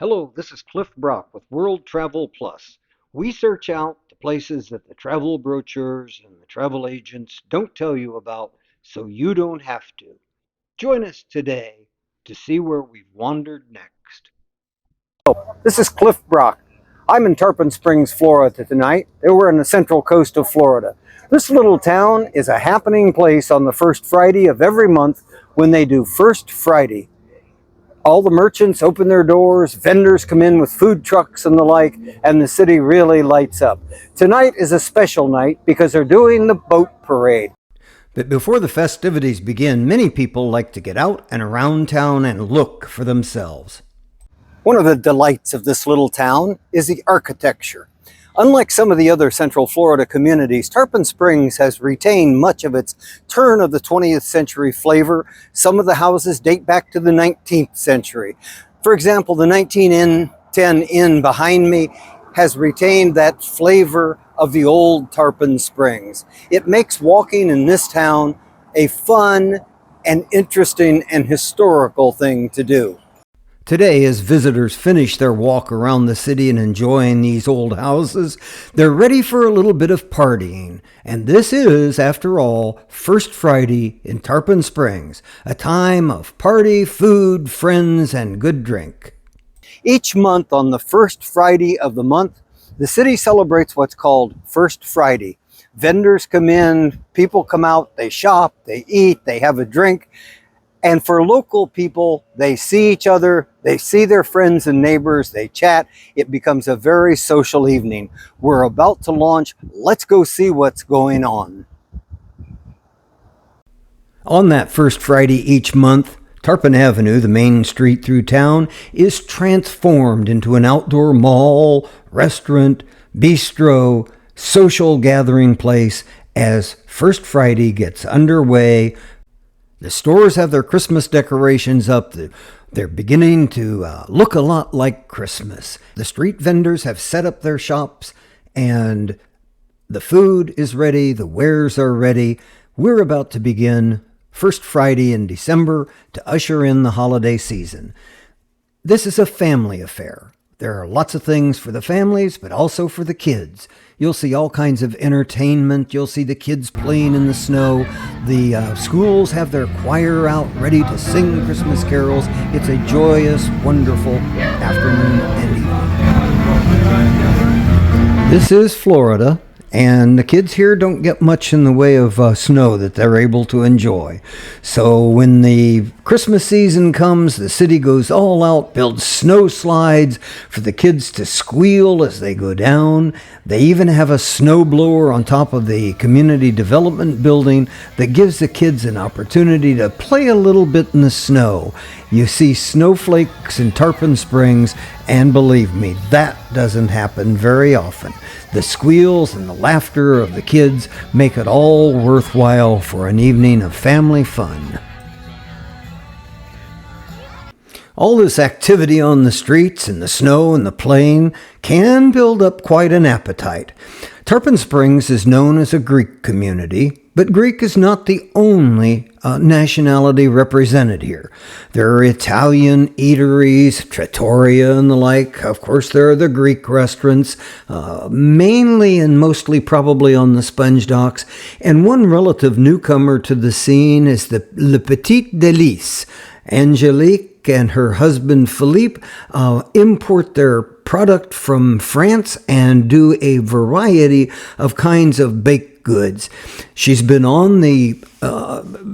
Hello, this is Cliff Brock with World Travel Plus. We search out the places that the travel brochures and the travel agents don't tell you about so you don't have to. Join us today to see where we've wandered next. This is Cliff Brock. I'm in Tarpon Springs, Florida tonight. We're on the central coast of Florida. This little town is a happening place on the first Friday of every month when they do First Friday. All the merchants open their doors, vendors come in with food trucks and the like, and the city really lights up. Tonight is a special night because they're doing the boat parade. But before the festivities begin, many people like to get out and around town and look for themselves. One of the delights of this little town is the architecture. Unlike some of the other Central Florida communities, Tarpon Springs has retained much of its turn of the 20th century flavor. Some of the houses date back to the 19th century. For example, the 1910 Inn behind me has retained that flavor of the old Tarpon Springs. It makes walking in this town a fun and interesting and historical thing to do. Today, as visitors finish their walk around the city and enjoying these old houses, they're ready for a little bit of partying. And this is, after all, First Friday in Tarpon Springs, a time of party, food, friends, and good drink. Each month on the first Friday of the month, the city celebrates what's called First Friday. Vendors come in, people come out, they shop, they eat, they have a drink. And for local people, they see each other, they see their friends and neighbors, they chat. It becomes a very social evening. We're about to launch. Let's go see what's going on. On that first Friday each month, Tarpon Avenue, the main street through town, is transformed into an outdoor mall, restaurant, bistro, social gathering place as First Friday gets underway. The stores have their Christmas decorations up. They're beginning to look a lot like Christmas. The street vendors have set up their shops, and the food is ready. The wares are ready. We're about to begin First Friday in December to usher in the holiday season. This is a family affair. There are lots of things for the families, but also for the kids. You'll see all kinds of entertainment. You'll see the kids playing in the snow. The schools have their choir out ready to sing Christmas carols. It's a joyous, wonderful afternoon and evening. This is Florida, and the kids here don't get much in the way of snow that they're able to enjoy. So when the Christmas season comes, the city goes all out, builds snow slides for the kids to squeal as they go down. They even have a snow blower on top of the community development building that gives the kids an opportunity to play a little bit in the snow. You see snowflakes in Tarpon Springs, and believe me, that doesn't happen very often. The squeals and the laughter of the kids make it all worthwhile for an evening of family fun. All this activity on the streets and the snow and the playing can build up quite an appetite. Tarpon Springs is known as a Greek community, but Greek is not the only nationality represented here. There are Italian eateries, trattoria and the like. Of course, there are the Greek restaurants, mainly and mostly probably on the sponge docks. And one relative newcomer to the scene is the Le Petit Délice. Angelique and her husband Philippe import their product from France and do a variety of kinds of baked goods. She's been on the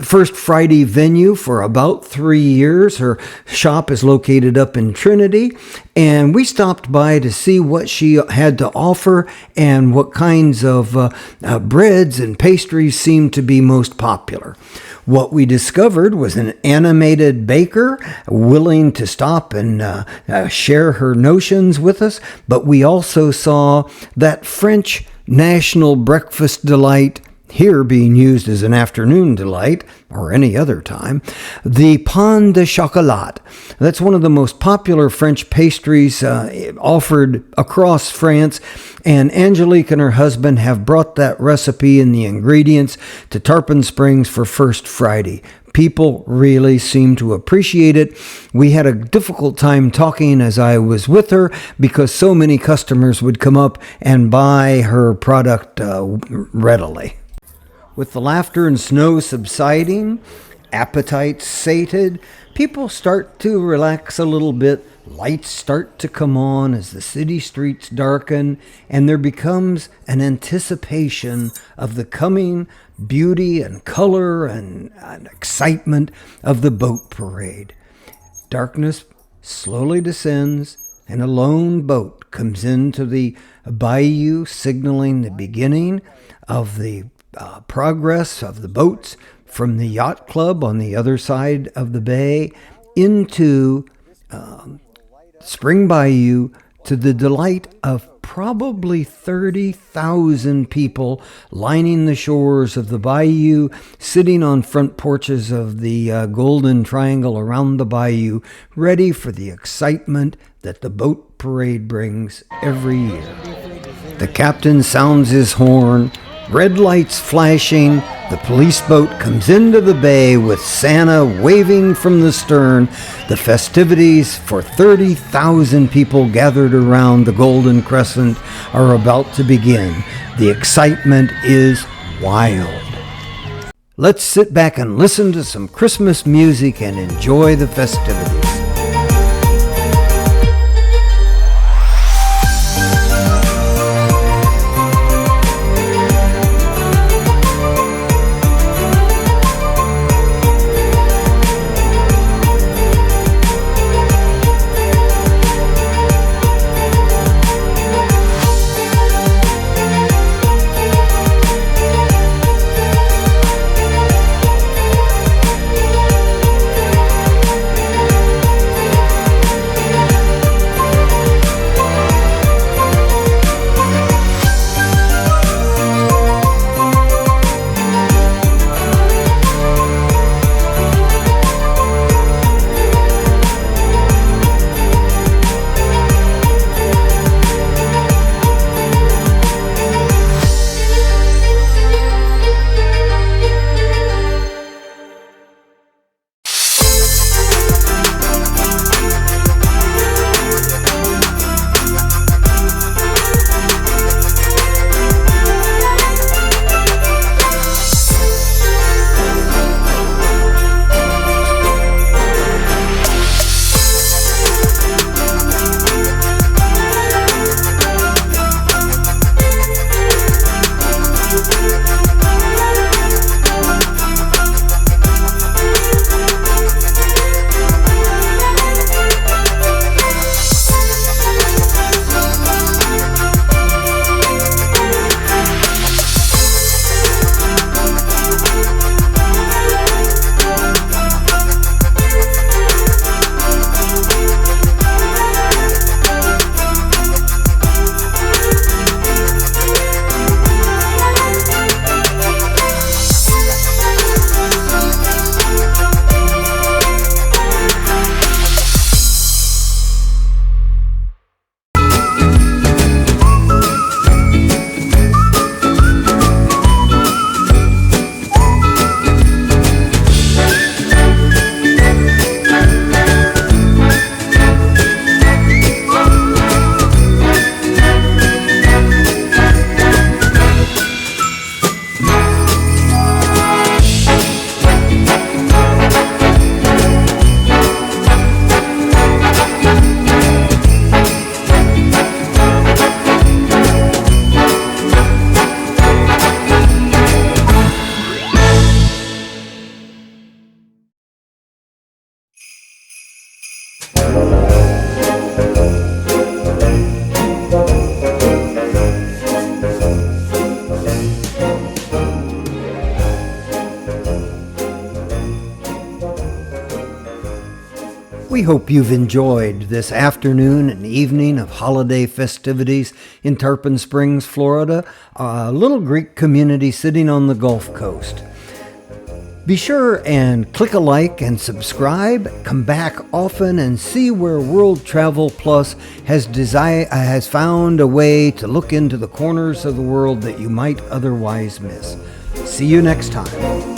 First Friday venue for about 3 years. Her shop is located up in Trinity, and we stopped by to see what she had to offer and what kinds of breads and pastries seemed to be most popular. What we discovered was an animated baker willing to stop and share her notions with us, but we also saw that French national breakfast delight, here being used as an afternoon delight, or any other time, the pain de chocolat. That's one of the most popular French pastries offered across France, and Angelique and her husband have brought that recipe and the ingredients to Tarpon Springs for First Friday. People really seem to appreciate it. We had a difficult time talking as I was with her because so many customers would come up and buy her product readily. With the laughter and snow subsiding, appetites sated, people start to relax a little bit. Lights start to come on as the city streets darken, and there becomes an anticipation of the coming beauty and color and excitement of the boat parade. Darkness slowly descends, and a lone boat comes into the bayou, signaling the beginning of the progress of the boats from the yacht club on the other side of the bay into Spring Bayou, to the delight of probably 30,000 people lining the shores of the bayou, sitting on front porches of the Golden Triangle around the bayou, ready for the excitement that the boat parade brings every year. The captain sounds his horn, red lights flashing, the police boat comes into the bay with Santa waving from the stern. The festivities for 30,000 people gathered around the Golden Crescent are about to begin. The excitement is wild. Let's sit back and listen to some Christmas music and enjoy the festivities. We hope you've enjoyed this afternoon and evening of holiday festivities in Tarpon Springs, Florida, a little Greek community sitting on the Gulf Coast. Be sure and click a like and subscribe. Come back often and see where World Travel Plus has found a way to look into the corners of the world that you might otherwise miss. See you next time.